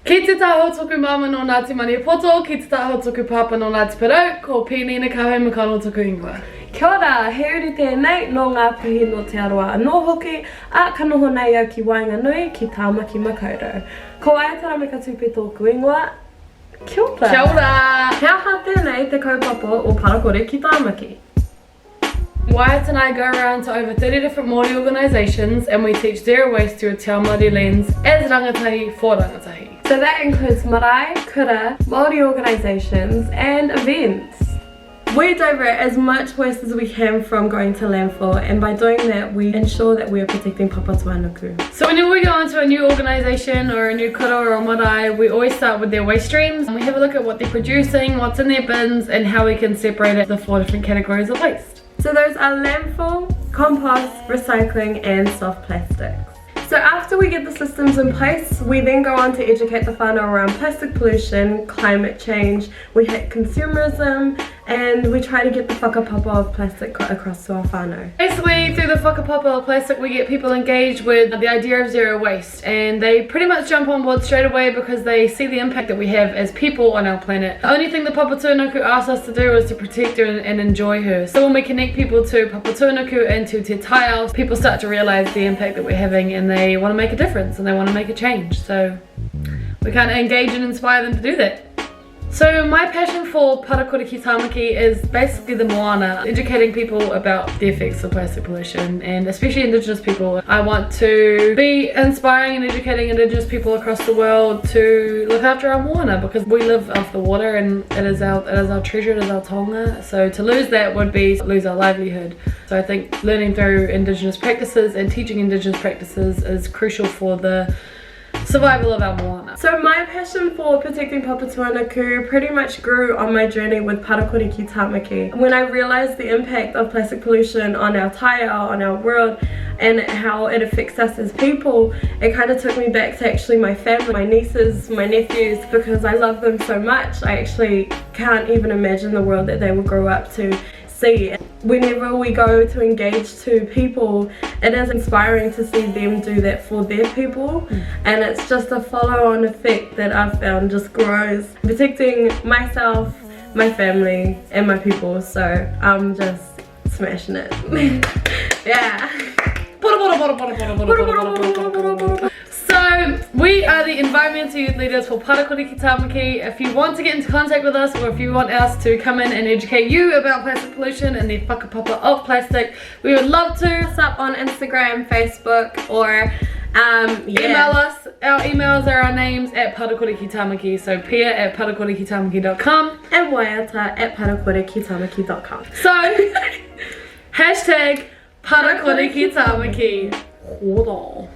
Ki te taho toku mama no Ngāti Maniapoto, ki te taho toku papa no Ngāti Parau, ko Pini na kawe makano toku ingoa. Kia ora, he uri tēnei no ngā puhi no te aroa anō hoki, a ka noho nei au ki Wainganui ki Tāmaki Makaurau. Ko Waiatara me ka tupe tōku ingoa, kia ora. Kia ora! Kia ha tēnei te kaupapa o Parakore ki Tāmaki. Wyatt and I go around to over 30 different Māori organisations and we teach zero waste through a Te Ao Māori lens as rangatahi for rangatahi. So that includes marae, kura, Māori organisations and events. We divert as much waste as we can from going to landfill, and by doing that we ensure that we are protecting Papatūānuku. So whenever we go into a new organisation or a new kura or a marae, we always start with their waste streams and we have a look at what they're producing, what's in their bins and how we can separate it into 4 different categories of waste. So those are landfill, compost, recycling and soft plastics. So after we get the systems in place, we then go on to educate the whānau around plastic pollution, climate change, we hit consumerism, and we try to get the whakapapa of plastic across to our whānau. Basically, through the whakapapa of plastic, we get people engaged with the idea of zero waste, and they pretty much jump on board straight away because they see the impact that we have as people on our planet. The only thing the Papatūānuku asks us to do is to protect her and enjoy her. So when we connect people to Papatūānuku and to Te Taiao, people start to realise the impact that we're having and they want to make a difference and they want to make a change. So we can't engage and inspire them to do that. So my passion for Parakore ki Tāmaki is basically the moana, educating people about the effects of plastic pollution and especially Indigenous people. I want to be inspiring and educating Indigenous people across the world to look after our moana because we live off the water and it is our treasure, it is our taonga. So to lose that would be lose our livelihood. So I think learning through Indigenous practices and teaching Indigenous practices is crucial for the survival of our moana. So my passion for protecting Papatūānuku pretty much grew on my journey with Parakore ki Tāmaki. When I realised the impact of plastic pollution on our taiao, on our world, and how it affects us as people, it kind of took me back to actually my family, my nieces, my nephews, because I love them so much. I actually can't even imagine the world that they will grow up to see. Whenever we go to engage to people, it is inspiring to see them do that for their people, and it's just a follow-on effect that I've found just grows, protecting myself, my family and my people. So I'm just smashing it. Yeah. So we are the environmental youth leaders for Parakore ki Tāmaki. If you want to get into contact with us or if you want us to come in and educate you about plastic pollution and the whakapapa of plastic, we would love to. Hit us up on Instagram, Facebook or email us. Our emails are our names at Parakore ki Tāmaki. So Pia at parakorekitamaki.com and Waiata at parakorekitamaki.com. So hashtag Parakore ki Tāmaki. Hold on.